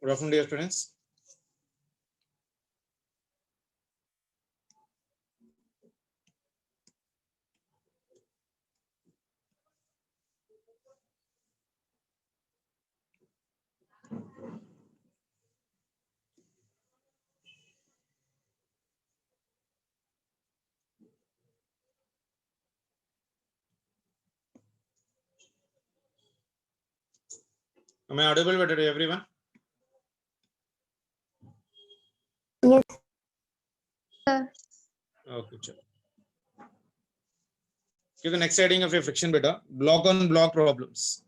Good afternoon, dear students. Am I audible better, everyone? Yes, sir. Okay, chalo. Okay, the next heading of your friction beta, block on block problems.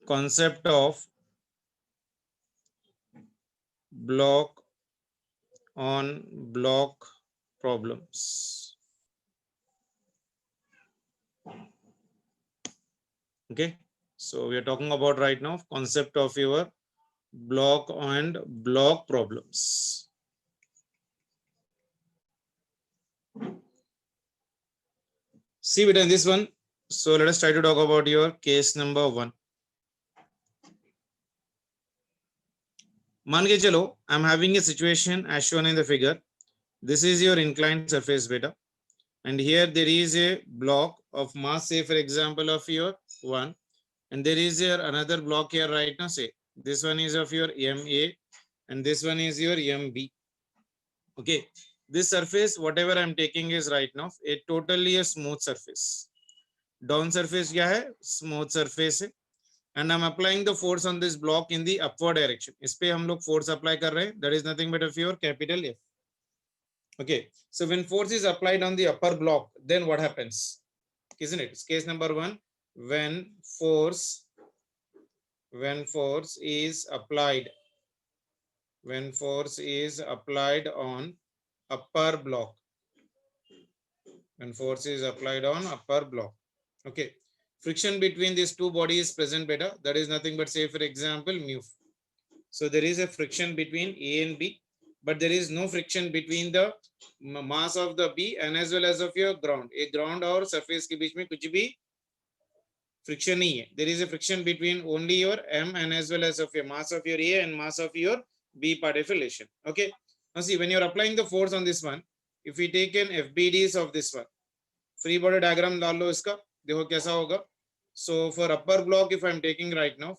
Concept of block on block problems. Okay, so we are talking about right now concept of your block and block problems. See beta in this one. So let us try to talk about your case number 1. मान के चलो, I'm having a situation as shown in the figure. This is your inclined surface beta, and here there is a block of mass, say for example of your 1, and there is your another block here right now. Say this one is of your MA, and this one is your MB. Okay, this surface whatever I'm taking is right now a totally a smooth surface. Down surface क्या है? Smooth surface है. And I'm applying the force on this block in the upward direction. इस पे हम लोग force apply कर रहे हैं. That is nothing but of your capital F. Okay, so when force is applied on the upper block, then what happens? Isn't it? It's case number 1. When force is applied, on upper block, okay, friction between these two bodies present beta. That is nothing but, say for example, mu. So there is a friction between A and B, but there is no friction between the mass of the B and as well as of your ground. A ground और surface के बीच में कुछ भी friction नहीं है. There is a friction between only your M and as well as of your mass of your A and mass of your B part of relation. Okay. Now see, when you are applying the force on this one, if we take an FBDs of this one, free body diagram डाल लो इसका, देखो कैसा होगा. So for upper block, if I am taking right now,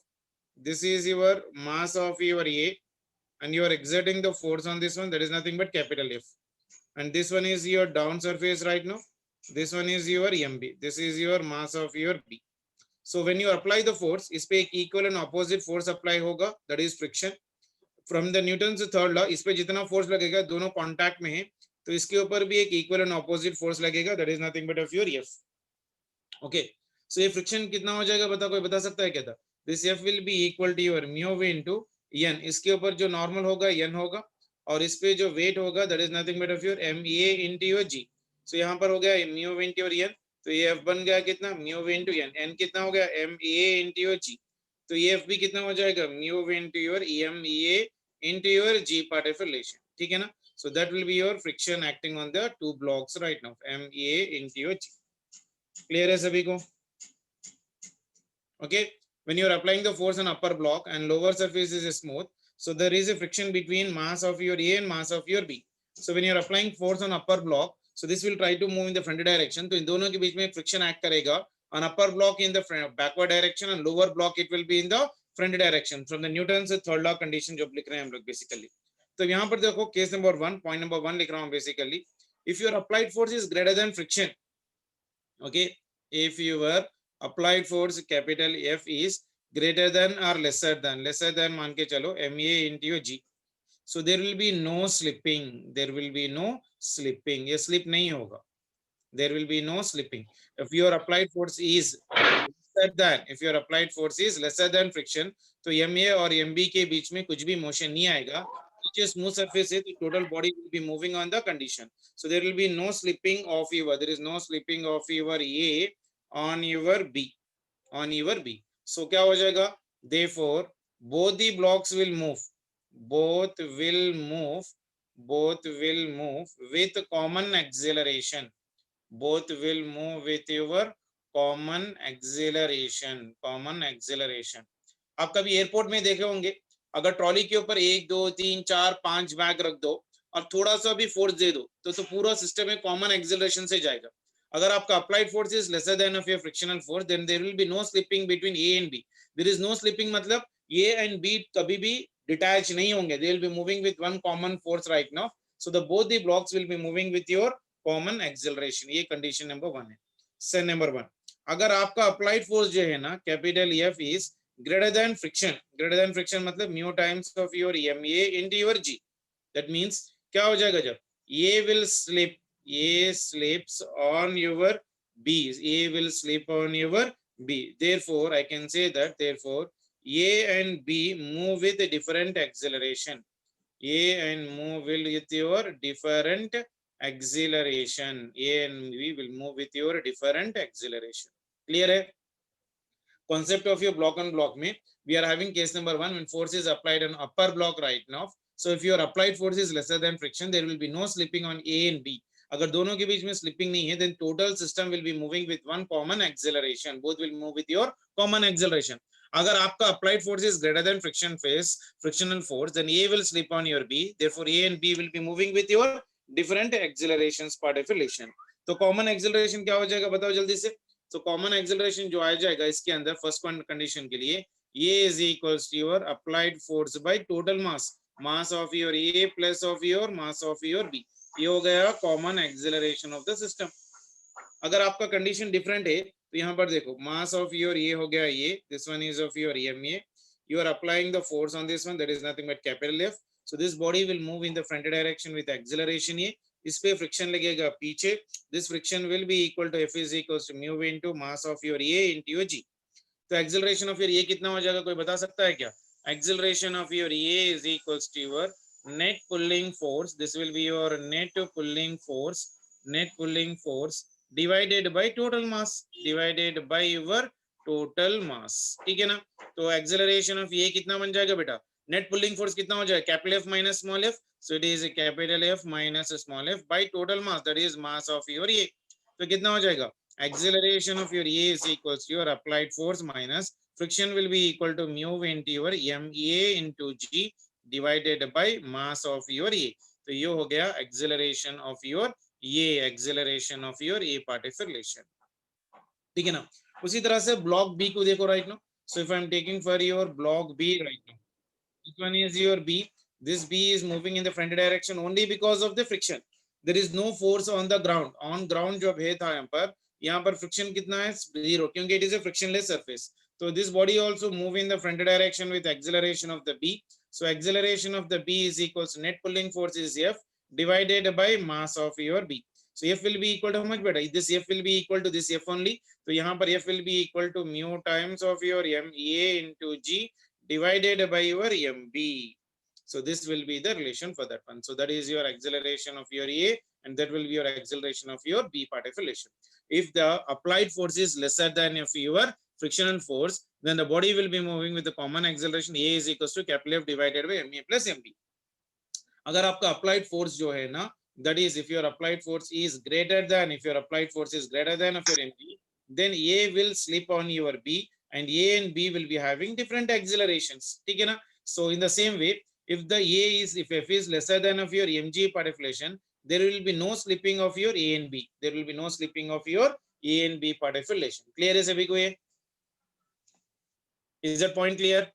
this is your mass of your A, and you are exerting the force on this one. That is nothing but capital F. And this one is your down surface right now. This one is your MB. This is your mass of your B. So when you apply the force, इस पे एक equal and opposite force apply होगा. That is friction. From the Newton's third law, इस पे जितना force लगेगा दोनों contact में है, तो इसके ऊपर भी एक equal and opposite force लगेगा. That is nothing but of your F. Okay. So ये friction कितना हो जाएगा बता, कोई बता सकता है क्या था? This F will be equal to your mu v into N. इसके ऊपर जो normal होगा N होगा, और इस पे जो weight होगा that is nothing but of your MA into your G. So यहाँ पर हो गया mu v into your N, तो ये F बन गया कितना? mu v into N. N कितना हो गया? MA into your G. तो ये F भी कितना हो जाएगा? mu v into your EMA into your G part of relation. ठीक है ना? So that will be your friction acting on the two blocks right now. MA into your G. Clear है सभी को? Okay, when you are applying the force on upper block and lower surface is smooth, so there is a friction between mass of your A and mass of your B. So when you are applying force on upper block, so this will try to move in the front direction. तो इन दोनों के बीच में friction act करेगा. On upper block in the backward direction and lower block it will be in the front direction. From the Newton's third law condition जो लिख रहे हैं हम लोग basically. तो यहाँ पर देखो case number 1, point number 1 लिख रहा हूँ basically. If your applied force is greater than friction, okay, if your applied force capital F is greater than or lesser than मान के चलो MA into your G, so there will be no slipping. ये slip नहीं होगा. There will be no slipping. If your applied force is lesser than friction, तो MA और MB के बीच में कुछ भी motion नहीं आएगा. Smooth surface है, तो total body will be moving on the condition. So there will be no slipping of your A on your B. So क्या हो जाएगा? Therefore both the blocks will move. Both will move with common acceleration. Both will move with your common acceleration, common acceleration. आप कभी airport में देखे होंगे, अगर trolley के ऊपर 1 2 3 4 5 बैग रख दो और थोड़ा सा भी फोर्स दे दो तो पूरा सिस्टम में कॉमन एक्सिलरेशन से जाएगा। अगर आपका applied force is lesser than of your frictional force, then there will be no slipping between A and B. There is no slipping मतलब ए एंड बी कभी भी डिटैच नहीं होंगे, they will be moving with one common force right now, so the both the blocks will be moving with your common acceleration. ये condition number 1 है। से number 1, अगर आपका अप्लाइड फोर्स जो है ना capital F is greater than friction, greater than friction मतलब mu times of your ma into your g, that means क्या हो जाएगा, जब a will slip, a slips on your b, a will slip on your b, therefore I can say that therefore a and b move with a different acceleration, a and move with your different acceleration, a and b will move with your different acceleration. Clear है? Concept of your block on block में we are having case number 1 when force is applied on upper block right now. So if your applied force is lesser than friction, there will be no slipping on A and B. अगर दोनों के बीच में slipping नहीं है, then total system will be moving with one common acceleration, both will move with your common acceleration. अगर आपका applied force is greater than friction phase, frictional force, then A will slip on your B, therefore A and B will be moving with your different accelerations per definition. तो common acceleration क्या हो जाएगा बताओ जल्दी से। तो common acceleration जो आ जाएगा इसके अंदर फर्स्ट कंडीशन के लिए, ये is equals to your applied force by total mass, mass of your A plus of your mass of your B, ये हो गया common acceleration of the system. अगर आपका कंडीशन डिफरेंट है तो यहाँ पर देखो मास ऑफ योर ये हो गया ये, this one is of your m a, you are applying the force on this one, that is nothing but capital F, so this body will move in the front direction with acceleration a, इस पे friction लगेगा पीछे, this friction will be equal to f is equals to mu into mass of your a into your g. तो acceleration of your ए कितना हो जाएगा, कोई बता सकता है क्या? Acceleration of your A is equals to your net pulling force, this will be your net pulling force, net pulling force divided by total mass, divided by your total mass, ठीक है ना। तो एक्सेलरेशन ऑफ ए कितना बन जाएगा बेटा, net pulling force कितना हो जाएगा, capital F minus small F, so it is a capital F minus small f by total mass, that is mass of your A। तो कितना हो जाएगा, acceleration of your A is equals to your applied force minus friction will be equal to mu into your ma into g divided by mass of your A। तो ये हो गया acceleration of your A, acceleration of your A partition, ठीक है ना। उसी तरह से ब्लॉक बी को देखो right now, so if I am taking for your block B right now, this one is your B, this B is moving in the front direction only because of the friction, there is no force on the ground, on ground जब है था यहाँ पर friction कितना है, 0, क्योंकि it is a frictionless surface, so this body also move in the front direction with acceleration of the B, so acceleration of the B is equals to net pulling force is F divided by mass of your B, so F will be equal to how much better, this F will be equal to this F only, तो यहाँ पर F will be equal to mu times of your ma into G divided by your mb, so this will be the relation for that one, so that is your acceleration of your A and that will be your acceleration of your B partition. If the applied force is lesser than of your frictional force, then the body will be moving with the common acceleration A is equals to capital F divided by ma plus mb। अगर आपका applied force जो है ना, that is if your applied force is greater than, if your applied force is greater than of your mb, then A will slip on your B and A and B will be having different accelerations, ठीक है ना। So in the same way, if the A is, if F is lesser than of your mg partition, there will be no slipping of your A and B, there will be no slipping of your A and B partition। Clear है सभी को ये? Is that point clear?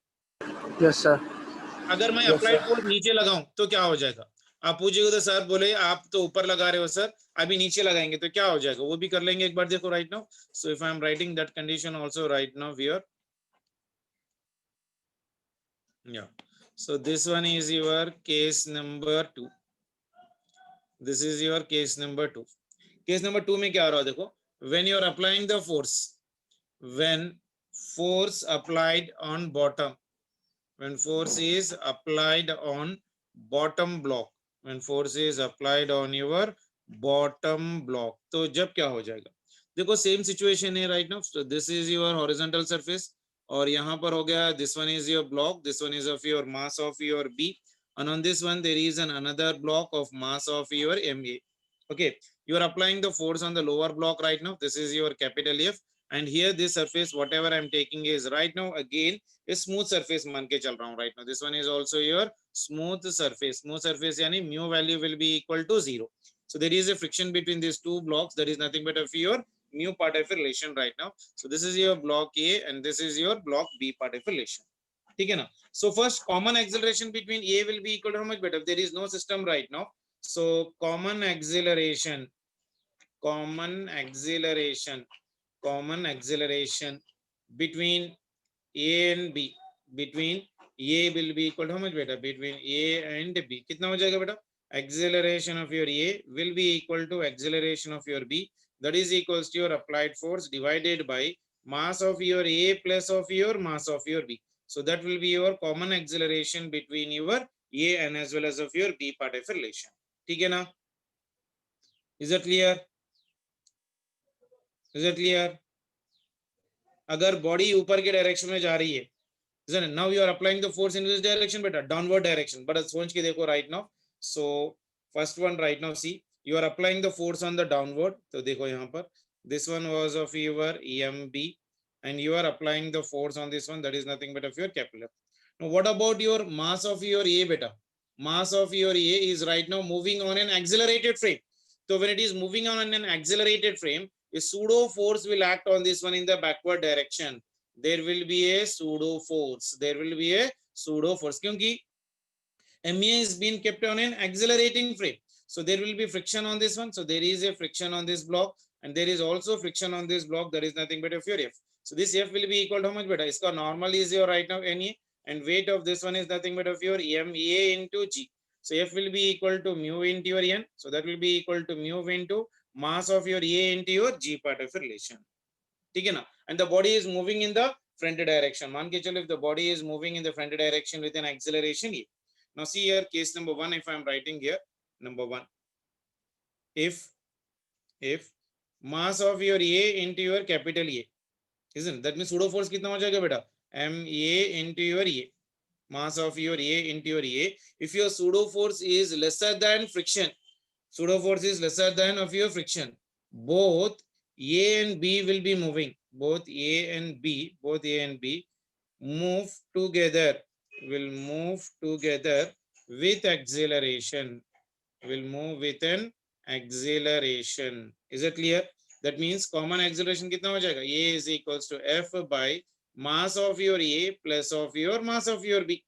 Yes sir. अगर मैं applied force नीचे लगाऊं तो क्या हो जाएगा, आप पूछिएगा तो सर बोले आप तो ऊपर लगा रहे हो सर, अभी नीचे लगाएंगे तो क्या हो जाएगा, वो भी कर लेंगे एक बार, देखो right now. So if I am writing that condition also right now here, या so this one is your case number 2, this is your case number 2। Case number 2 में क्या हो रहा है देखो, when you are applying the force, when force applied on bottom, when force is applied on bottom block, when force is applied on your bottom block, तो जब क्या हो जाएगा, देखो सेम सिचुएशन है right now. so this is your horizontal surface और यहाँ पर हो गया this one is your block, this one is of your mass of your B and on this one there is an another block of mass of your MA, okay। You are applying the force on the lower block right now, this is your capital F and here this surface whatever I'm taking is right now again a smooth surface मान के चल रहा हूँ right now. This one is also your smooth surface. Smooth surface यानी mu value will be equal to 0. So there is a friction between these two blocks. That is nothing but of your mu part of a relation right now. So this is your block A and this is your block B part of a relation. ठीक है ना? So first common acceleration between A will be equal to how much better? There is no system right now. So common acceleration between A and B, between A will be equal to how much beta? Between A and B. कितना हो जाएगा बेटा? Acceleration of your A will be equal to acceleration of your B. That is equals to your applied force divided by mass of your A plus of your mass of your B. So that will be your common acceleration between your A and as well as of your B part of a relation. ठीक है ना? Is that clear? Is that clear? अगर body ऊपर के direction में जा रही है, isn't it? Now you are applying the force in this direction, beta, downward direction. But सोच के देखो right now. So first one right now, see, you are applying the force on the downward. तो देखो यहाँ पर, this one was of your EMB, and you are applying the force on this one. That is nothing but of your capital. Now what about your mass of your A, beta? Mass of your A is right now moving on an accelerated frame. So when it is moving on an accelerated frame, a pseudo force will act on this one in the backward direction. There will be a pseudo force. There will be a pseudo force. क्योंकि MA is being kept on an accelerating frame. So there will be friction on this one. So there is a friction on this block, and there is also friction on this block. That is nothing but of your F. So this F will be equal to how much beta? इसका normal is your right now NA, and weight of this one is nothing but of your MA into G. So F will be equal to mu into your N. So that will be equal to mu into mass of your A into your G part of relation. ठीक है ना? And the body is moving in the front direction. मान के चलो if the body is moving in the front direction with an acceleration A. Now see here case number 1, if I am writing here number 1, if mass of your A into your capital A, isn't it? That means pseudo force कितना हो जाएगा बेटा? MA into your A, mass of your A into your A. If your pseudo force is lesser than friction, pseudo force is lesser than of your friction, both A and B will be moving. Both A and B move together, will move together with acceleration, will move with an acceleration. Is it clear? That means common acceleration कितना हो जाएगा? A is equals to F by mass of your A plus of your mass of your B.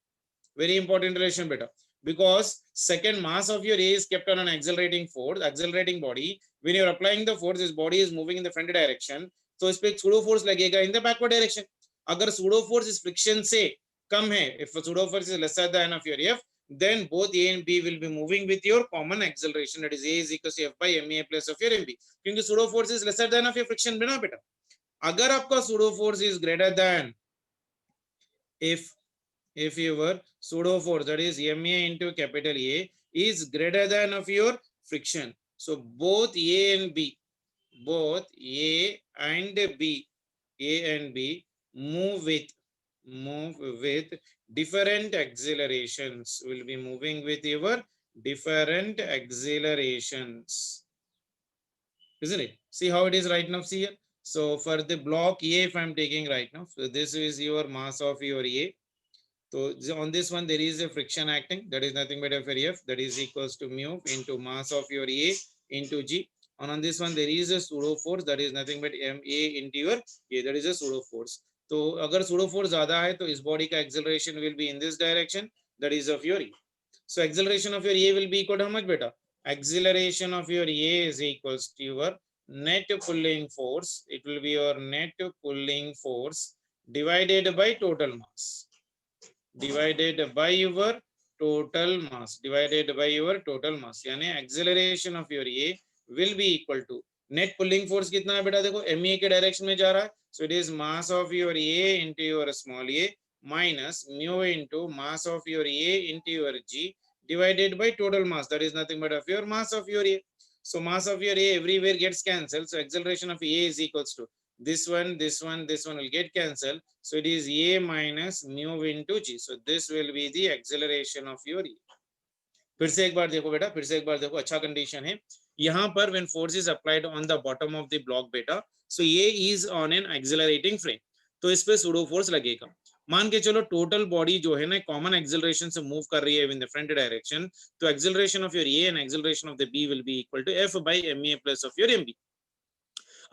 Very important relation beta, because second mass of your A is kept on an accelerating force, accelerating body. When you are applying the force, this body is moving in the front direction, so इस पे एक pseudo force लगेगा in the backward direction. अगर pseudo force is friction से कम है, if pseudo force is lesser than of your F, then both A and B will be moving with your common acceleration. That is A is equal to F by MA plus of your MB. क्योंकि pseudo force is lesser than of your friction बिना बेटा. अगर आपका pseudo force is greater than, if your pseudo force, that is MA into capital A, is greater than of your friction, so both A and B move with different accelerations, will be moving with your different accelerations, isn't it? See how it is right now. See here. So for the block A, if I'm taking right now, so this is your mass of your A. So on this one there is a friction acting, that is nothing but of F, that is equals to mu into mass of your A into G. And on this one there is a pseudo force, that is nothing but MA into your A, that is a pseudo force. तो अगर pseudo force ज़्यादा है तो इस body का acceleration will be in this direction, that is of your A. So acceleration of your A will be equal to how much beta? Acceleration of your A is equals to your net pulling force. It will be your net pulling force divided by total mass. Divided by your total mass, यानी acceleration of your A will be equal to net pulling force कितना है बेटा? देखो MA के direction में जा रहा है, so it is mass of your A into your small a minus mu into mass of your A into your G divided by total mass, that is nothing but of your mass of your A. So mass of your A everywhere gets cancelled, so acceleration of A is equals to this one will get cancelled. So it is A minus mu into G. So this will be the acceleration of your A. फिर से एक बार देखो बेटा, फिर से एक बार देखो, अच्छा कंडीशन है यहाँ पर when force is applied on the bottom of the block बेटा, so A is on an accelerating frame, तो इस पे सूडो फोर्स लगेगा। मान के चलो टोटल बॉडी जो है ना कॉमन एक्सेलरेशन से मूव कर रही है इन द फ्रंट डायरेक्शन, तो acceleration of your A and acceleration of the B will be equal to F by M A plus of your M B.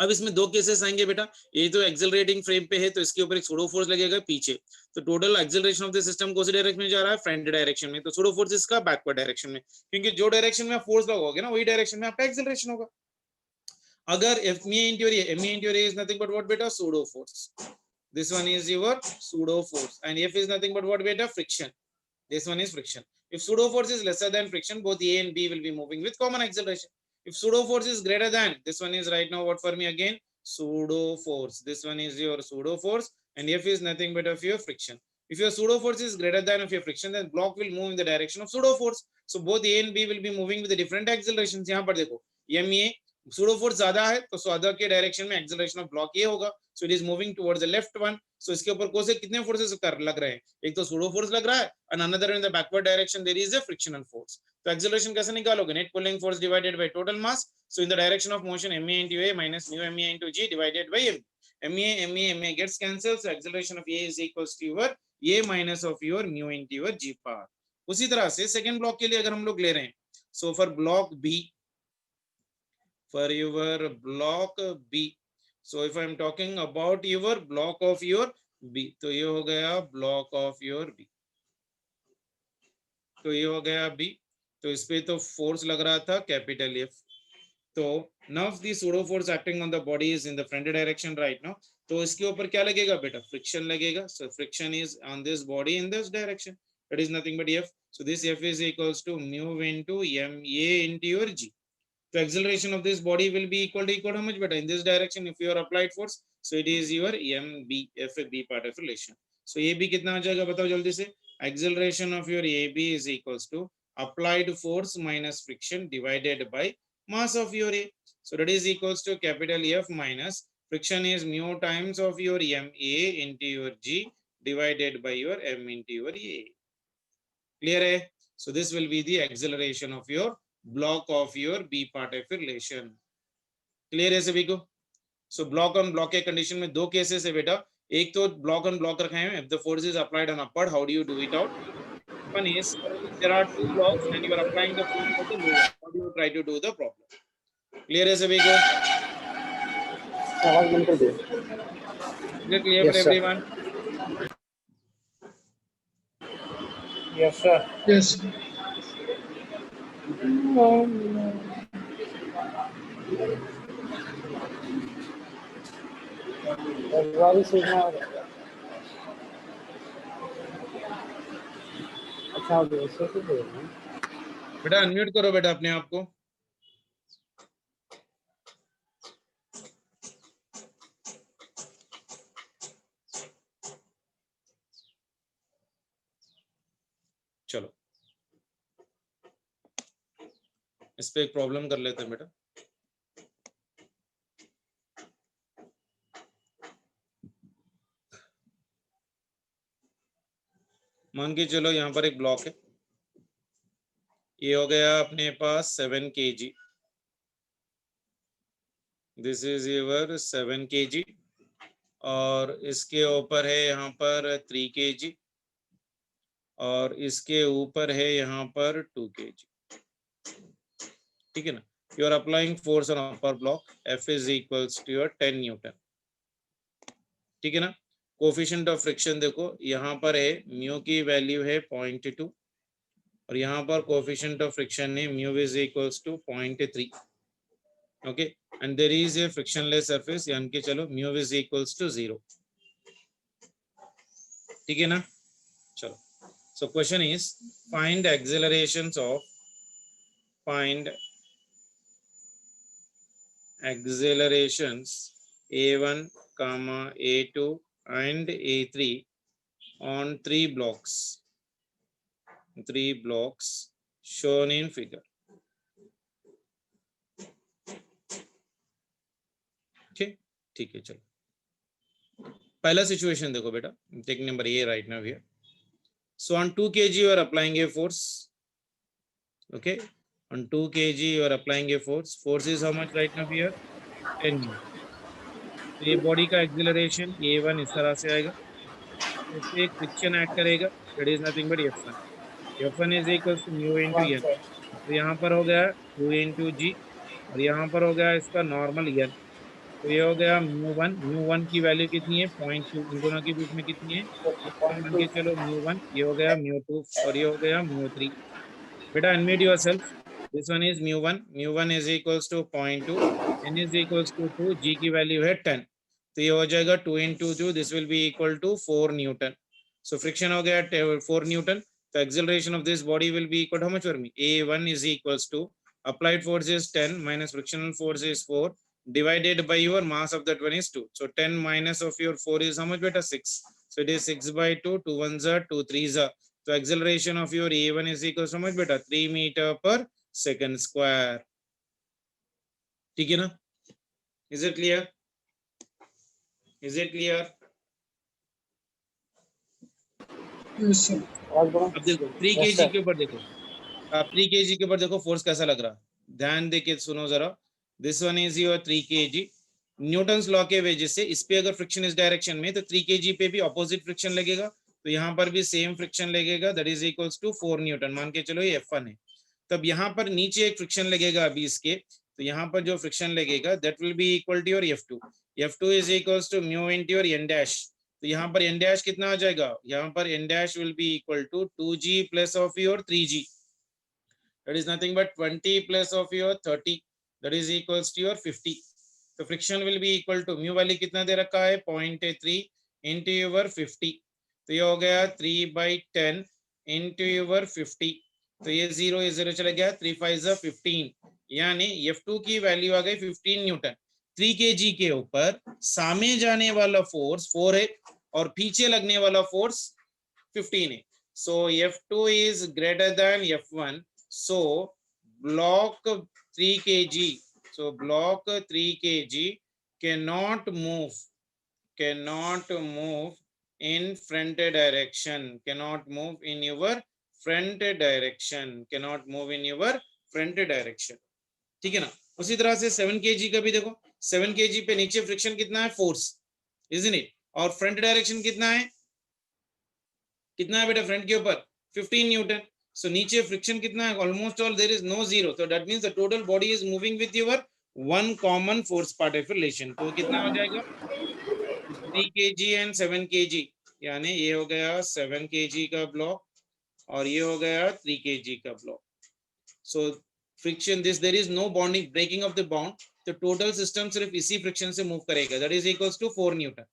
अब इसमें दो केसेस आएंगे बेटा, ये तो एक्सेलरेटिंग फ्रेम पे है तो इसके ऊपर एक सूडो फोर्स लगेगा पीछे, तो total acceleration of the system कौन सी डायरेक्शन में जा रहा है, फ्रंट डायरेक्शन में, तो सूडो फोर्स इसका बैकवर्ड डायरेक्शन में, क्योंकि जो डायरेक्शन में आप फोर्स लगाओगे ना वही डायरेक्शन में आपका एक्सेलरेशन होगा। अगर F me into m into a is nothing but what बेटा, pseudo force, this one is your pseudo force, and F is nothing but what beta, friction, this one is friction. If pseudo force is lesser than friction, both A and B will be moving with common acceleration. If pseudo force is greater than, this one is right now what for me again, pseudo force, this one is your pseudo force, and F is nothing but of your friction. If your pseudo force is greater than of your friction, then block will move in the direction of pseudo force, so both A and B will be moving with the different accelerations। यहाँ पर देखो MA pseudo force ज्यादा है तो स्वादा के direction में acceleration of block ये होगा, so it is moving towards the left one. So इसके ऊपर कौन से कितने फोर्सेस कर लग रहे हैं, एक तो सूडो फोर्स लग रहा है and another in the backward direction there is a frictional force. तो एक्सेलरेशन कैसे निकालोगे, net pulling force divided by total mass, so in the direction of motion ma into a minus mu ma into g divided by m ma gets cancelled, so acceleration of a is equals to your a minus of your mu into your g power। उसी तरह से second block के लिए अगर हम लोग ले रहे हैं, so for block B, for your block B, so if I am talking about your block of your B, तो ये हो गया block of your B, तो ये हो गया B, तो इस पे तो फोर्स लग रहा था कैपिटल F, तो now the pseudo force acting on the body is in the front direction right now, तो इसके ऊपर क्या लगेगा बेटा, फ्रिक्शन लगेगा, so friction is on this body in this direction, that is nothing but F, so this F is equals to mu into ma into your G, so acceleration of this body will be equal to how much better in this direction if you are applied force, so it is your mb fb part of relation। so ab कितना आ जाएगा बताओ जल्दी से, acceleration of your ab is equals to applied force minus friction divided by mass of your a, so that is equals to capital F minus friction is mu times of your ma into your g divided by your m into your a। clear hai? So this will be the acceleration of your block of your B part of relation। Clear है सभी को? So block on block के condition में दो cases है बेटा, एक तो ब्लॉक ऑन ब्लॉक रखे हैं, if the force is applied on upward, how do you do it out, one is there are two blocks and you are applying the force for the lower, how do you try to do the problem. Clear है सभी को? आवाज बंद कर दिया। Clear for everyone? Yes sir. Yes. वाली सीखना अच्छा हो गया, इससे कुछ नहीं है। बेटा अनम्यूट करो बेटा अपने आप को। चलो इस पे एक प्रॉब्लम कर लेते हैं बेटा। मान के चलो यहाँ पर एक ब्लॉक है, ये हो गया अपने पास 7 kg, this is your 7 kg, और इसके ऊपर है यहाँ पर 3 kg, और इसके ऊपर है यहाँ पर 2 kg। ठीक है ना, you are applying force on upper block, F is equals to your 10 newton. ठीक है ना, कोफिशिएंट ऑफ फ्रिक्शन देखो यहाँ पर है म्यू की वैल्यू है 0.2, और यहाँ पर कोफिशिएंट ऑफ फ्रिक्शन है mu is equals to 0.3। Okay, and there is a frictionless surface, यानी कि चलो म्यू इज इक्वल्स टू 0। ठीक है ना, चलो so question is find accelerations of, find accelerations a1, a2 and a3 on three blocks shown in figure। ठीक है चलो पहला सिचुएशन देखो बेटा, take number A right now here. So on 2 kg you are applying a force, Okay, on 2 kg you are applying a force. Force is how much right now here? 10 Newton. तो ये body का acceleration a1 इस तरह से आएगा, इस पे एक फ्रिक्शन ऐड करेगा, that is nothing but F1. F1 is equals to mu into One n. sir. तो यहाँ पर हो गया 2 इनटू g और यहाँ पर हो गया इसका नॉर्मल n. तो ये हो गया म्यू वन की वैल्यू कितनी है 0.2, इन दोनों के बीच में कितनी है, इसका मान के 2.2. चलो म्यू वन, ये हो गया म्यू 2 और ये हो गया म्यू 3. बेटा unmute yourself. This one is mu one is equals to 0.2, n is equals to 2, g की वैल्यू है 10. तो ये हो जाएगा 2 into 2, this will be equal to 4 newton. So friction हो गया 4 न्यूटन. तो acceleration of this body will be equal, how much for me, a1 is equals to applied force is 10 minus frictional force is 4 divided by your mass of that one is 2. So 10 minus of your 4 is how much beta? 6. So it is 6 by 2, 2 ones are 2 threes are. So acceleration of your a1 is equal to how much beta? 3 meter per second square. ठीक है ना? Is it clear? Is it clear? Yes, sir. और बोलो. अब देखो 3 Yes, kg sir. के ऊपर देखो, आप 3 kg के ऊपर देखो फोर्स कैसा लग रहा, ध्यान देके सुनो जरा. This one is your 3 kg. Newton's law के वजह से इस पे अगर फ्रिक्शन इस डायरेक्शन में, तो 3 kg पे भी ऑपोजिट फ्रिक्शन लगेगा, तो यहाँ पर भी सेम फ्रिक्शन लगेगा, that is equals to 4 newton. मान के चलो ये F1 है. तब यहाँ पर नीचे एक फ्रिक्शन लगेगा अभी इसके, तो यहाँ पर जो फ्रिक्शन लगेगा that will be equal to your F2. F2 is equals to mu into your n dash. तो यहाँ पर n डैश कितना आ जाएगा, यहाँ पर n dash will be equal to 2g plus of your 3g, that is nothing but 20 plus of your 30, that is equals to your 50. So friction will be equal to mu value कितना दे रखा है 0.3 into your 50. तो ये हो गया 3 by 10 into your 50. तो ये 0 0 चला गया, 3 5 15, यानी F2 की वैल्यू आ गई 15 न्यूटन. 3 kg के ऊपर सामने जाने वाला फोर्स 4 है और पीछे लगने वाला फोर्स 15 है. So F2 is greater than F1. So block 3 kg. So block 3 kg cannot move in front direction. Cannot move in your front direction. Cannot move in your front direction. ठीक है ना? उसी तरह से 7 kg का भी देखो, 7 kg पे नीचे फ्रिक्शन कितना है, फोर्स, isn't it? और फ्रंट डायरेक्शन कितना है, कितना है बेटा फ्रंट के ऊपर 15 न्यूटन. सो नीचे फ्रिक्शन कितना है, almost all there is no zero. तो that means the total body is moving with your one common force part of relation. तो कितना हो जाएगा 3 kg एंड 7 kg, यानी ये हो गया 7 kg का ब्लॉक और ये हो गया 3 kg का block. So friction this there is no bonding, breaking of the bond. तो टोटल सिस्टम सिर्फ इसी फ्रिक्शन से मूव करेगा, that is equals to 4 newton.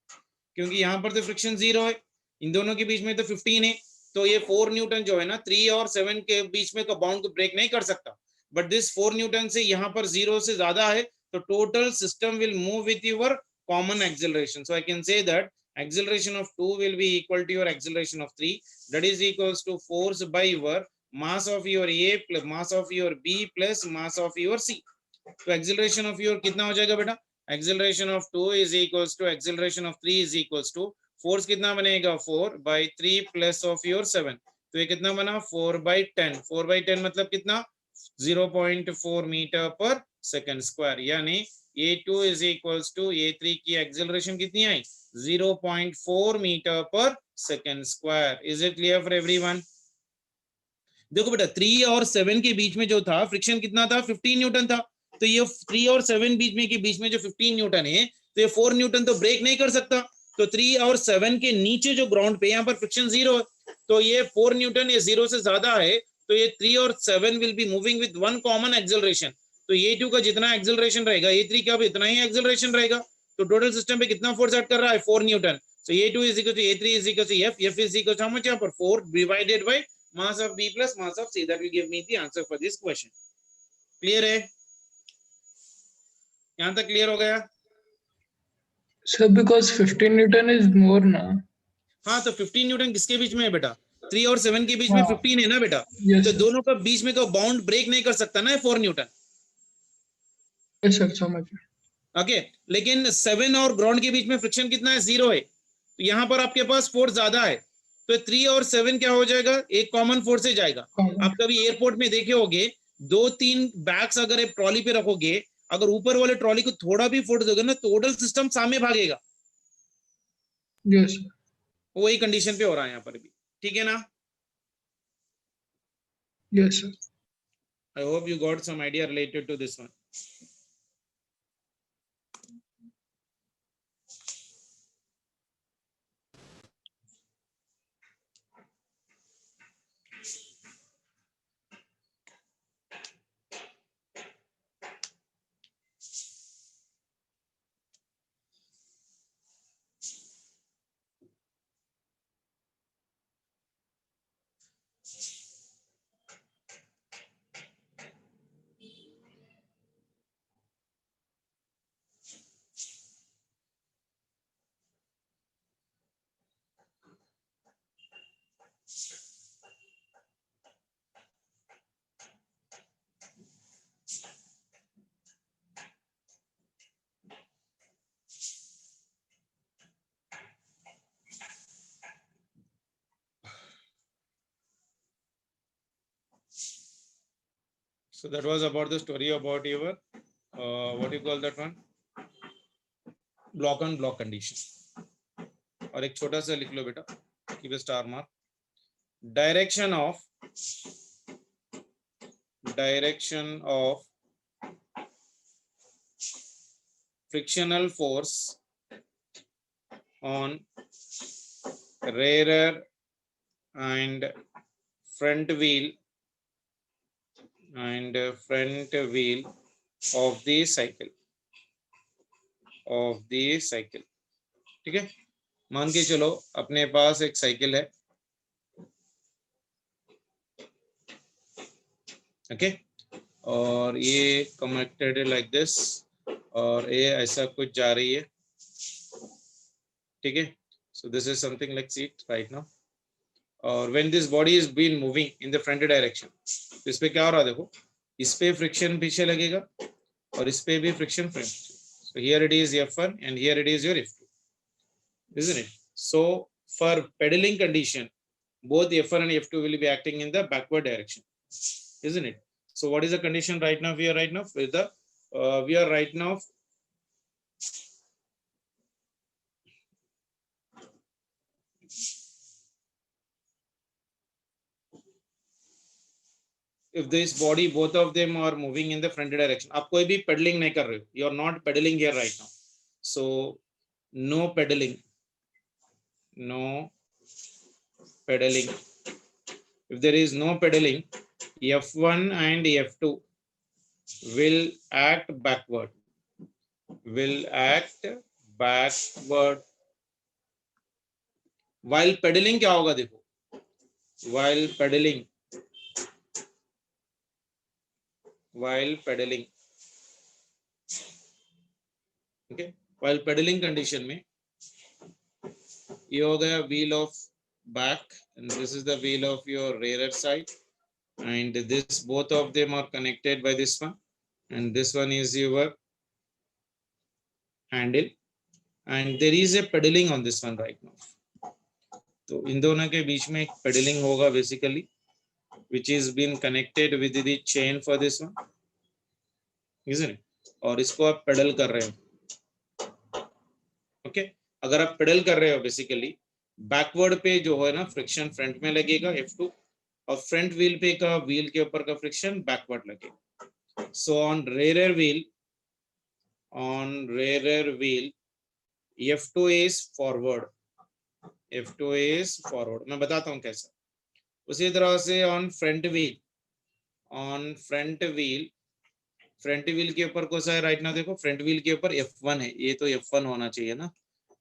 क्योंकि यहाँ पर तो फ्रिक्शन 0 है, इन दोनों के बीच में तो 15 है, तो ये 4 न्यूटन जो है ना 3 और 7 के बीच में का बॉन्ड को ब्रेक नहीं कर सकता. बट दिस 4 न्यूटन से यहाँ पर 0 से ज्यादा है, तो total system will move with your common acceleration. So I can say that acceleration of 2 will be equal to your acceleration of 3, that is equals to force by your mass of your A plus mass of your B plus mass of your C. तो acceleration of your कितना हो जाएगा बेटा, acceleration of 2 is equals to acceleration of 3 is equals to force कितना बनेगा 4 by 3 plus of your 7. तो ये कितना बना 4 by 10. 4 by 10 मतलब कितना 0.4 मीटर पर सेकंड स्क्वायर, यानी A2 is equals to A3 की एक्सेलरेशन कितनी आई 0.4 मीटर पर second square. Is it clear for everyone? देखो बेटा 3 और 7 के बीच में जो था फ्रिक्शन कितना था 15 न्यूटन था. तो ये 3 और 7 बीच में जो 15 न्यूटन है, तो ये 4 न्यूटन तो ब्रेक नहीं कर सकता. तो 3 और 7 के नीचे जो ग्राउंड पे यहाँ पर फ्रिक्शन 0 है, तो ये 4 न्यूटन ये 0 से ज्यादा है, तो ये 3 और 7 will be moving with one common acceleration. तो A2 का जितना एक्सेलरेशन रहेगा A3 का भी इतना ही एक्सेलरेशन रहेगा. तो टोटल सिस्टम पे कितना फोर्स एक्ट कर रहा है 4 newton. So A2 is equal to A3 is equal to F is equal to how much यहाँ पर 4 divided by mass of B plus mass of C. That will give me the answer for this question. Clear है? यहाँ तक clear हो गया? Sir, because 15 Newton is more ना. हाँ, तो 15 न्यूटन किसके बीच में है बेटा, 3 और 7 के बीच में हाँ. 15 है ना बेटा. Yes, तो sir. दोनों का बीच में का बाउंड ब्रेक नहीं कर सकता ना 4 न्यूटन. Yes, sir, समझ गया. ओके, लेकिन 7 और ग्राउंड के बीच में फ्रिक्शन कितना है 0 है. तो यहाँ पर आपके पास फोर्स ज्यादा है, तो 3 और 7 क्या हो जाएगा, एक कॉमन फोर्स से जाएगा। आप कभी एयरपोर्ट में देखे होगे 2-3 बैग्स अगर एक ट्रॉली पे रखोगे, अगर ऊपर वाले ट्रॉली को थोड़ा भी फोर्स दोगे ना, टोटल सिस्टम सामने भागेगा। Yes, sir. वही कंडीशन पे हो रहा है यहाँ पर भी, ठीक है ना। Yes, sir. I hope you got some idea related to this one. So that was about the story about your what do you call that one, block on block condition. और एक छोटा सा लिख लो बेटा, keep a star mark. Direction of frictional force on rear and front wheel of the cycle, ठीक है। मान के चलो अपने पास एक साइकिल है, ओके, और ये कनेक्टेड है लाइक दिस, और ये ऐसा कुछ जा रही है, ठीक है। So this is something like seat right now, और when this body is been moving in the front direction, तो इस पे क्या हो रहा है देखो, इस पे फ्रिक्शन पीछे लगेगा और इस पे भी friction front. So here it is F1 and here it is your F2, isn't it? So for pedaling condition, both F1 and F2 will be acting in the backward direction, isn't it? So what is the condition right now? We are right now with the if this body, both of them are moving in the front direction, आप कोई भी pedaling नहीं कर रहे हो, you are not pedaling here right now, so no pedaling. If there is no pedaling, F1 and F2 will act backward, while pedaling क्या होगा देखो, while pedaling okay, while pedaling condition में ये हो गया wheel of back and this is the wheel of your rear side, and this both of them are connected by this one, and this one is your handle, and there is a pedaling on this one right now. तो इन दोनों के बीच में एक pedaling होगा basically, which is been connected with the chain for this one, isn't it? और इसको आप pedal कर रहे हो, okay? अगर आप pedal कर रहे हो basically बैकवर्ड पे जो है ना फ्रिक्शन फ्रंट में लगेगा F2, और फ्रंट व्हील पे का व्हील के ऊपर का फ्रिक्शन बैकवर्ड लगेगा। So on rear wheel F2 is forward, मैं बताता हूँ कैसा। उसी तरह से ऑन फ्रंट व्हील के ऊपर कौन सा है राइट ना, देखो फ्रंट व्हील के ऊपर F1 है, ये तो F1 होना चाहिए ना,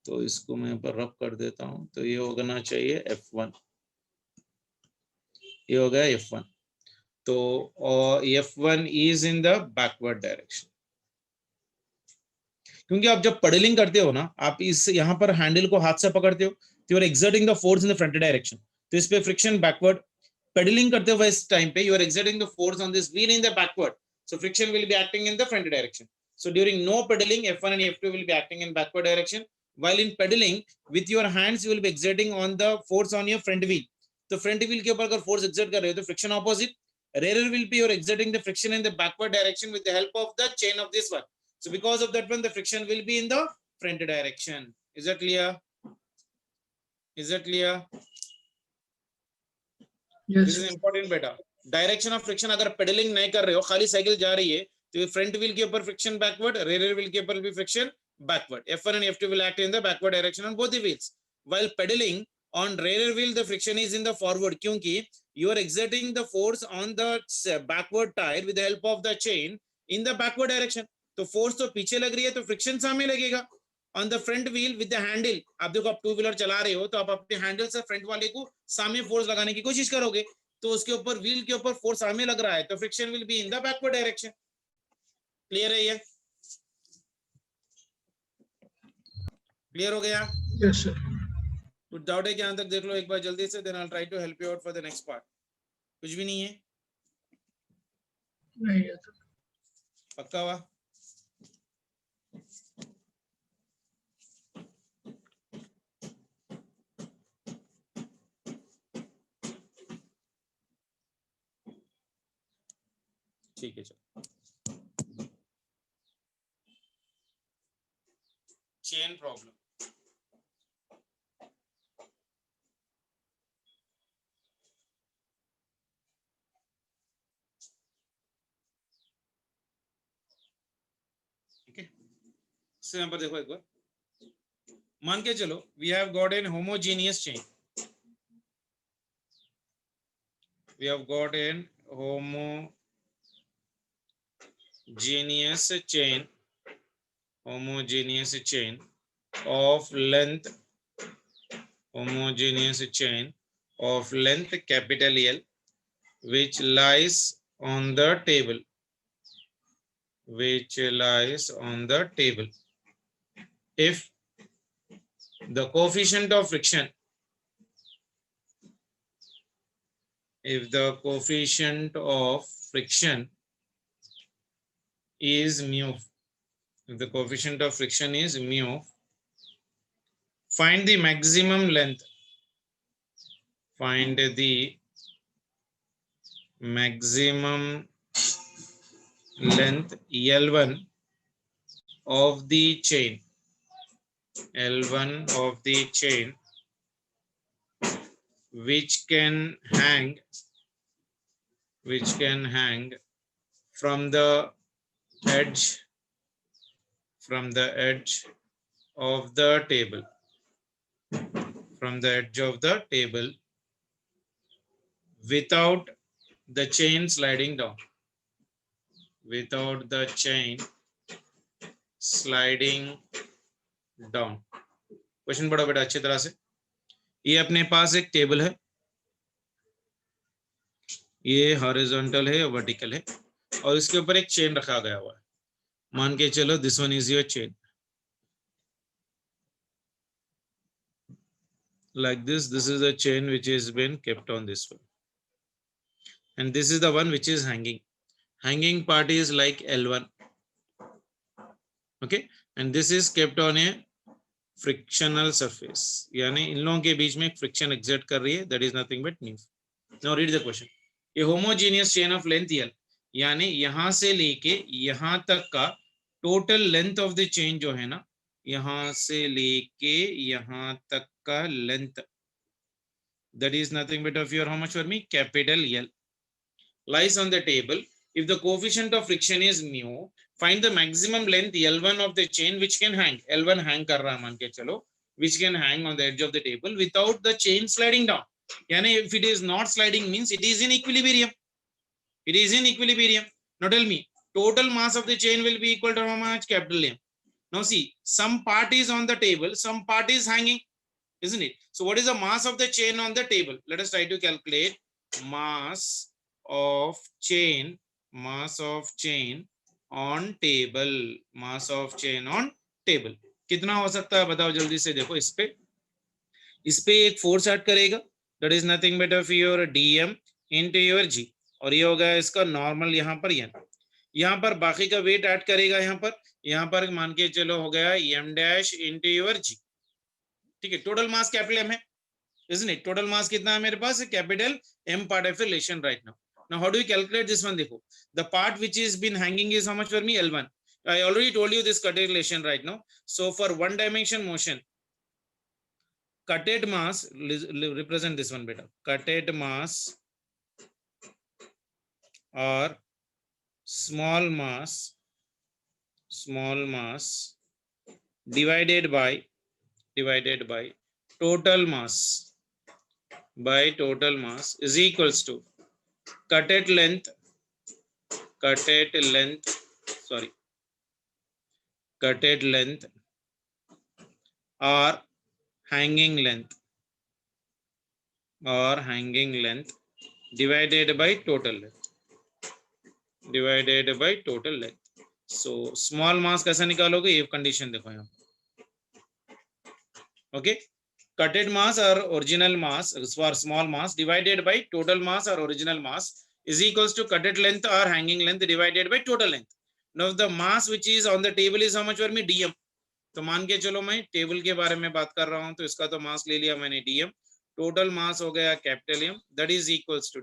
तो इसको मैं ऊपर रब कर देता हूं, तो ये होना चाहिए F1, ये हो गया F1। तो F1 is in the backward direction, क्योंकि आप जब पेडलिंग करते हो ना, आप इस यहाँ पर हैंडल को हाथ से पकड़ते हो, तो you are exerting the force in the front direction, तो इस पे फ्रिक्शन बैकवर्ड। पेडलिंग करते हो इस टाइम पे you are exerting the force on this wheel in the backward, so friction will be acting in the front direction. So during no pedaling, F1 and F2 will be acting in backward direction. while in pedaling with your hands you will be exerting on the force on your front wheel. तो front wheel के ऊपर अगर force exert कर रहे हो तो friction opposite. Rear will be you're exerting the friction in the backward direction with the help of the chain of this one. So because of that one, the friction will be in the front direction. Is that clear? Is that clear? Yes. This is important बेटा. Direction of friction अगर pedaling नहीं कर रहे हो, खाली cycle जा रही है, तो front wheel के ऊपर friction backward, rear wheel के ऊपर भी friction backward. F1 and F2 will act in the backward direction on both the wheels. While pedaling on rear wheel, the friction is in the forward. क्योंकि you are exerting the force on the backward tire with the help of the chain in the backward direction. तो force तो पीछे लग रही है, तो friction सामने लगेगा. On the front wheel with the handle, आप देखो आप टू व्हीलर चला रहे हो तो आप अपने हैंडल से फ्रंट वाले को सामने फोर्स लगाने की कोशिश करोगे, तो उसके ऊपर व्हील के ऊपर फोर्स सामने लग रहा है, तो friction will be in the backward direction. Clear है ये? क्लियर हो गया? Yes, sir. कुछ डाउट है क्या? यहां तक देख लो एक बार जल्दी से, then I will try to help you out for the next part. कुछ भी नहीं है? नहीं है sir. पक्का हुआ? ठीक है, चलो. Chain problem. ठीक है, इससे यहां पर देखो एक बार. मान के चलो we have got an homogeneous chain. We have got an homogeneous chain of length capital L, which lies on the table, if the coefficient of friction is mu, if the coefficient of friction is mu, find the maximum length, L1 of the chain, which can hang from the edge of the table, without the chain sliding down, question पढ़ो बेटा अच्छी तरह से. ये अपने पास एक table है, ये हॉरिजॉन्टल है या वर्टिकल है, और इसके ऊपर एक चेन रखा गया हुआ है. मान के चलो this one is your chain, like this is the chain which has been kept on this one, and this is the one which is hanging part is like L1. okay, and this is kept on a frictional surface, यानी इन लोगों के बीच में एक friction exert कर रही है, that is nothing but mu. Now read the question. A homogeneous chain of length L, यानी यहां से लेके यहां तक का total length of the chain जो है ना, यहां से लेके यहां तक का length, that is nothing but of your, how much for me, capital L, lies on the table. If the coefficient of friction is mu, find the maximum length L1 of the chain which can hang. L1 hang कर रहा है मान के चलो, which can hang on the edge of the table without the chain sliding down. यानी if it is not sliding means it is in equilibrium. Now tell me, total mass of the chain will be equal to how much? Capital M. Now see, some part is on the table, some part is hanging, isn't it? So what is the mass of the chain on the table? Let us try to calculate mass of chain on table. कितना हो सकता है बताओ जल्दी से. देखो इस पे एक फोर्स ऐड करेगा, that is nothing but of your dm into your g, और ये हो गया इसका नॉर्मल यहाँ पर n. यहाँ पर बाकी का वेट ऐड करेगा, यहाँ पर मान के चलो हो गया m dash into your g, ठीक है, टोटल मास कैपिटल M है, isn't it? टोटल मास कितना है मेरे पास? Capital M part of relation right now. Now how do you calculate this one? देखो, the part which is been hanging is how much for me? L1. I already told you this cutted relation right now. So for one dimension motion, cutted mass represent this one beta. Cutted mass or small mass divided by total mass is equals to cutted length or hanging length divided by total length. So small mass कैसा निकालोगे? ये condition देखो यहाँ, okay, cutted mass or original mass for small mass divided by total mass or original mass is equals to cutted length or hanging length divided by total length. Now the mass which is on the table is how much for me? dm. तो मान के चलो मैं table के बारे में बात कर रहा हूं, तो इसका तो मास ले लिया मैंने dm, टोटल मास हो गया capital M, that is equals to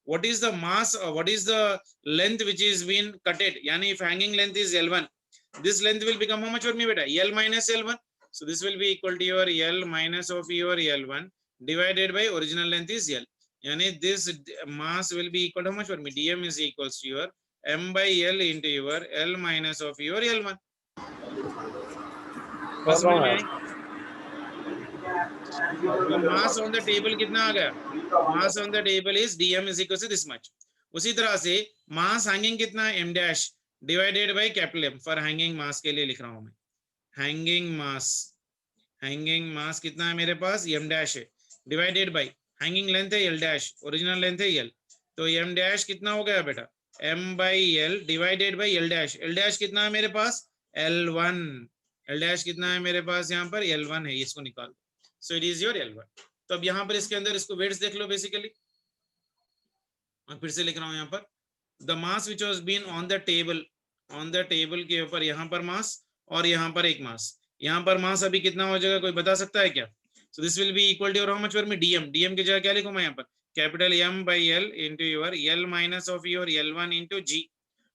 what is the mass or what is the length which is been cutted, yani if hanging length is L1, this length will become how much for me beta? L minus L1. So this will be equal to your L minus of your L1 divided by original length is L. Yani this mass will be equal to how much for me? dm is equals to your M by L into your L minus of your L1. बस समझ में आई? तो मास on the table कितना आ गया? मास on the table is dm is equals to this much. उसी तरह से मास hanging कितना है? m dash divided by capital M. For hanging mass के लिए लिख रहा हूं मैं, हैंगिंग मास कितना है मेरे पास? m डैश है डिवाइडेड बाय हैंगिंग लेंथ है l डैश, ओरिजिनल लेंथ है l, तो m डैश कितना हो गया बेटा? m by l divided by l dash कितना है मेरे पास? l1. l डैश कितना है मेरे पास? यहाँ पर l1 है, इसको निकाल, सो इट इज योर l1. तो अब यहाँ पर इसके अंदर इसको वेट्स देख लो बेसिकली, मैं फिर से लिख रहा हूँ यहाँ पर, the mass which was been on the table के ऊपर यहाँ पर मास और यहाँ पर एक मास, यहाँ पर मास अभी कितना हो जाएगा, कोई बता सकता है क्या? So this will be equal to how much for me? dm की जगह क्या लिखूं मैं यहाँ पर? Capital M by L into your L minus of your L1 into G.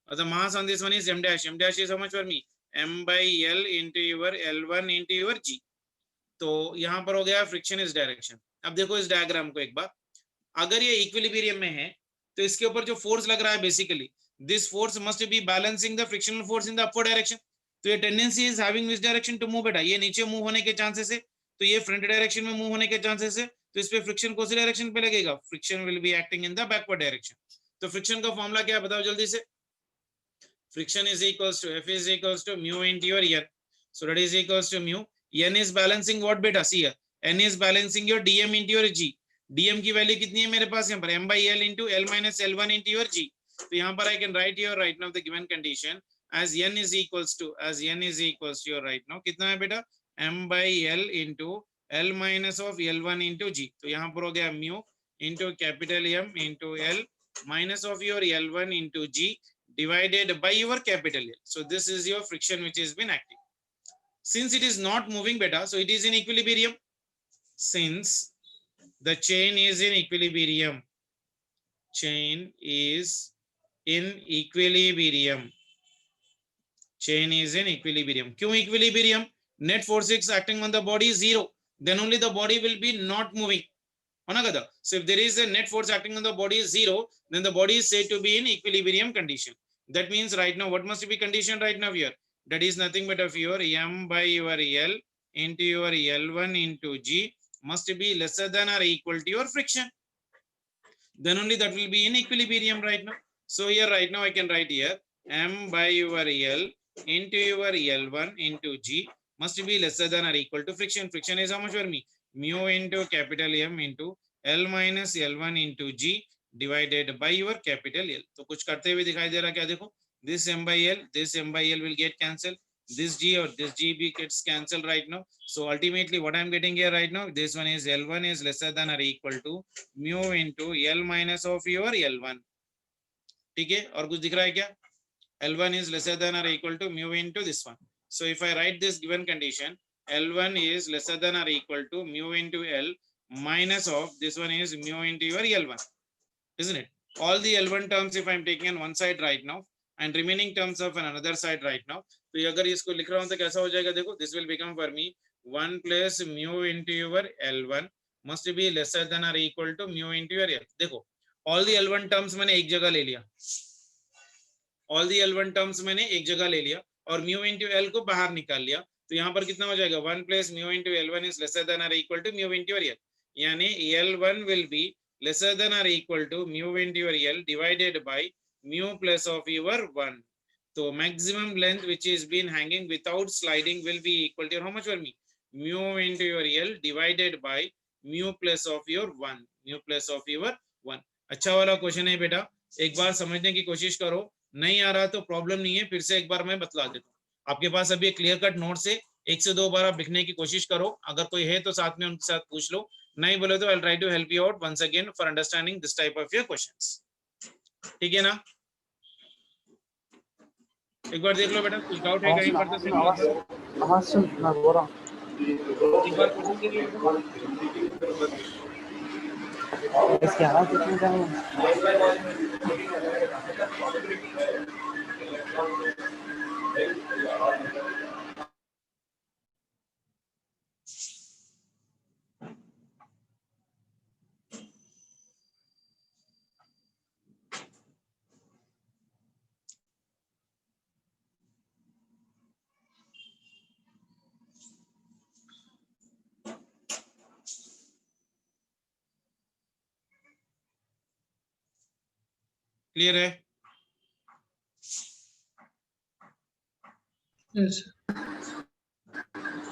The mass on this one is m dash is how much for me? M by L into your L1 into your G. तो यहाँ पर हो गया friction इस direction. अब देखो इस diagram को एक बार, अगर ये इक्विलिब्रियम में है तो इसके ऊपर जो फोर्स लग रहा है basically, this force must be balancing the frictional force in the upward direction. तो ये tendency is having this direction to move बेटा, ये नीचे मूव होने के चांसेस है, तो ये फ्रंट डायरेक्शन में मूव होने के चांसेस है, तो इस पे फ्रिक्शन कौन सी डायरेक्शन पे लगेगा? Friction will be acting in the backward direction. तो फ्रिक्शन का फॉर्मूला क्या है बताओ जल्दी से? Friction is equals to F is equals to mu into your N. So that is equals to mu. N is balancing what beta? See here, N is balancing your dm into your G. dm की value कितनी है मेरे पास यहाँ पर? M by L into L minus L1 into your G. तो यहाँ पर I can write here right now the given condition as N is equals to your right now कितना है बेटा? M by L into L minus of L1 into G. तो यहाँ पर हो गया mu into capital M into L minus of your L1 into G divided by your capital L. So this is your friction which has been acting. Since it is not moving beta, so it is in equilibrium. Since the chain is in equilibrium, chain is in equilibrium. क्यों equilibrium? Net force is acting on the body is 0. Then only the body will be not moving. So if there is a net force acting on the body is 0, then the body is said to be in equilibrium condition. That means right now, what must be condition right now here? That is nothing but of your M by your L into your L1 into G must be lesser than or equal to your friction. Then only that will be in equilibrium right now. So here right now I can write here M by your L into your L1 into G must be lesser than or equal to friction. Friction is how much for me? Mu into capital M into L minus L1 into G divided by your capital L. तो कुछ करते हुए दिखाई दे रहा क्या? देखो, this M by L will get cancelled. This G or this G gets cancelled right now. So ultimately what I'm getting here right now, this one is L1 is lesser than or equal to mu into L minus of your L1. ठीक है, और कुछ दिख रहा है क्या? L1 is lesser than or equal to mu into this one. So if I write this given condition, L1 is lesser than or equal to mu into L minus of this one is mu into your L1, isn't it? All the L1 terms if I'm taking on one side right now and remaining terms of an another side right now, तो ये अगर इसको लिख रहा हूं तो कैसा हो जाएगा? देखो, this will become for me 1 plus mu into your L1 must be lesser than or equal to mu into your L. देखो, all the L1 terms मैंने एक जगह ले लिया, all the L1 terms मैंने एक जगह ले लिया और mu into L को बाहर निकाल लिया, तो यहाँ पर कितना हो जाएगा? 1 plus mu into L1 is lesser than or equal to mu into your L. यानी L1 will be lesser than or equal to mu into your L divided by mu plus of your 1. So maximum length which is been hanging without sliding will be equal to how much for me? Mu into your L divided by mu plus of your 1. Mu plus of your 1. अच्छा वाला question है बेटा, एक बार समझने की कोशिश करो, नहीं आ रहा तो प्रॉब्लम नहीं है, फिर से एक बार मैं बतला देता हूँ। आपके पास अभी एक क्लियर कट नोट से 1 से 2 बार आप लिखने की कोशिश करो, अगर कोई है तो साथ में उनके साथ पूछ लो, नहीं बोले तो I will try to help you out once again for understanding this type of your questions. ठीक है ना? एक बार देख लो बेटा, कुछ डाउट है कहीं पर तो आवाज सुन, मैं बोल रहा हूँ। एक बार क्वेश्चन देख लो। इसकी आवाज कितनी कम है? क्लियर है? Yes.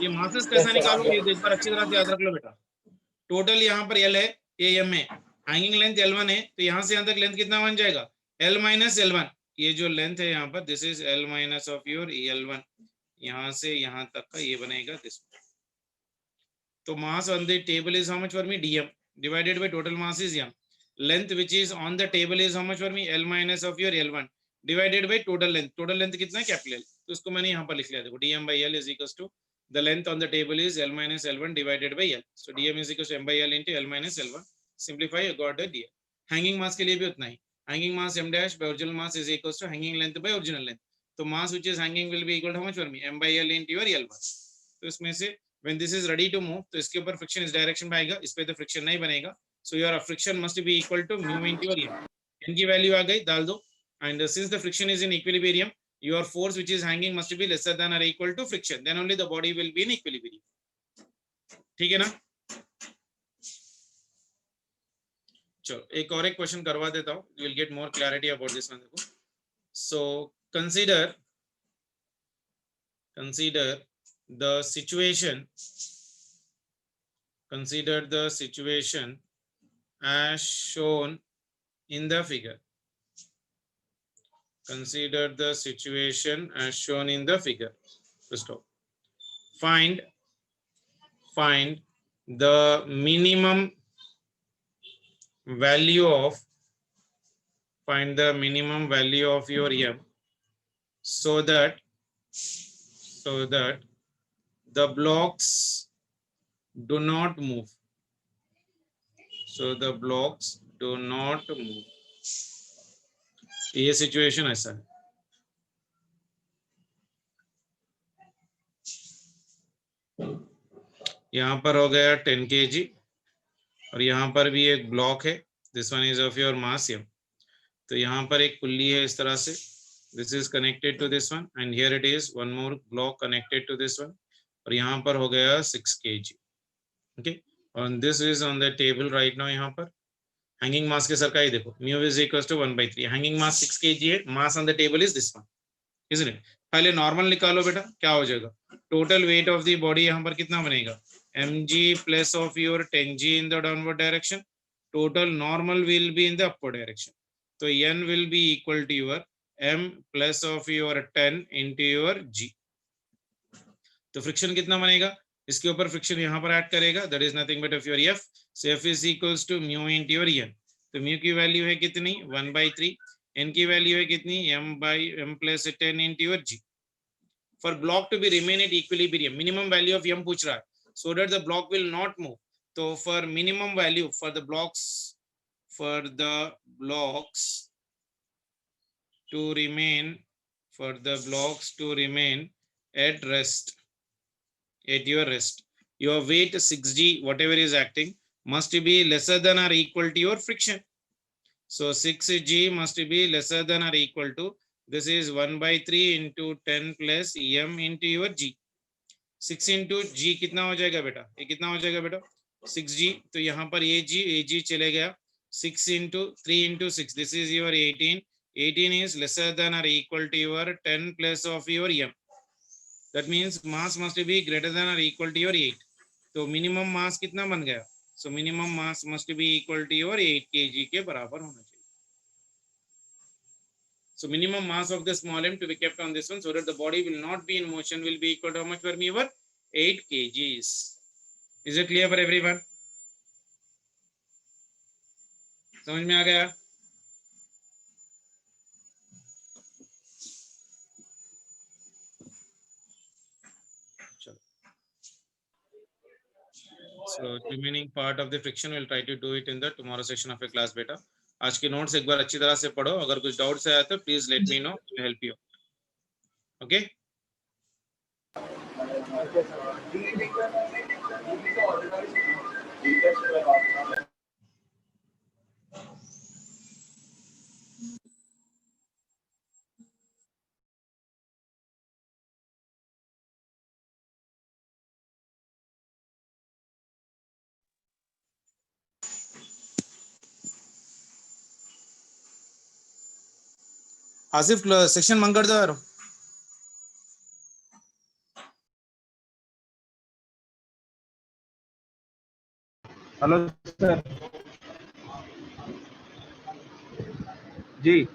ये मासेस कैसा निकालोगे? एक बार अच्छी तरह से याद रख लो बेटा। टोटल यहाँ पर L है, ये M है, हैंगिंग लेंथ L1 है, तो यहाँ से यहाँ तक लेंथ कितना बन जाएगा? L minus L1। ये जो लेंथ है यहाँ पर, this is L minus of your L1, यहाँ से यहाँ तक का ये बनेगा दिस। तो मास on the table is how much for me? DM divided by total mass is M. Length which is on the table is how much for me? L minus of your L1 divided by total length. Total length कितना है? Capital L। तो इसको मैंने यहाँ पर लिख लिया, देखो DM by L is equals to the length on the table is L minus L1 divided by L. So DM is equals to M by L into L minus L1. Simplify, you got the DM. Hanging mass के लिए भी उतना ही, hanging mass M dash by original mass is equals to hanging length by original length. तो mass which is hanging will be equal to how much for me? M by L into your L1. तो इसमें से when this is ready to move, तो इसके ऊपर friction इस direction में आएगा, इस पे तो friction नहीं बनेगा, so your friction must be equal to mu into your M. N की वैल्यू आ गई, डाल दो, and since the friction is in equilibrium, your force which is hanging must be lesser than or equal to friction, then only the body will be in equilibrium. ठीक है ना? चलो एक और एक क्वेश्चन करवा देता हूँ, you will get more clarity about this one. देखो, so consider the situation as shown in the figure. Consider the situation as shown in the figure. Stop. Find the minimum value of your M so that the blocks do not move. So the blocks do not move. ये situation ऐसा है। यहाँ पर हो गया 10 kg और यहाँ पर भी एक ब्लॉक है, this one is of your mass M. तो यहाँ पर एक पुल्ली है इस तरह से, this is connected to this one and here it is one more block connected to this one और यहाँ पर हो गया 6 kg. ओके, और this is on the table right now. यहाँ पर हैंगिंग मास के सरकाई देखो, mu is equals to 1/3. Hanging mass 6 kg है, mass on the table is this one, isn't it? पहले नॉर्मल निकालो बेटा, क्या हो जाएगा? Total weight of the body यहाँ पर कितना बनेगा? mg plus of your 10g in the downward direction. Total normal will be in the upward direction. So n will be equal to your m plus of your 10 into your g. तो friction कितना बनेगा? इसके ऊपर friction यहाँ पर add करेगा, that is nothing but of your f. So f is equals to mu into your n. तो mu की वैल्यू है कितनी? 1/3. n की वैल्यू है कितनी? m by m plus 10 into your g. for block to be remain at equilibrium, minimum value of m पूछ रहा है, so that the block will not move. So for minimum value for the blocks to remain, at rest, at your rest, your weight 6g, whatever is acting, must be lesser than or equal to your friction. So 6g must be lesser than or equal to, this is 1/3 into 10 plus m into your g. 6 into g कितना हो जाएगा बेटा, ये कितना हो जाएगा बेटा 6g, तो यहाँ पर ये g चले गया, 6 into 3 into 6, this is your 18. 18 is lesser than or equal to your 10 plus of your m. That means mass must be greater than or equal to your 8. तो minimum mass कितना बन गया, so minimum mass must be equal to your 8 kg के बराबर होना चाहिए. So minimum mass of the small m to be kept on this one, so that the body will not be in motion, will be equal to how much for me, over 8 kgs. Is it clear for everyone? समझ में आ गया? So remaining part of the friction we'll try to do it in the tomorrow session of a class beta. आज के notes एक बार अच्छी तरह से पढ़ो, अगर कुछ डाउट्स आया तो please let me know, help you. Okay Asif section बंद कर दो यार. हेलो सर जी.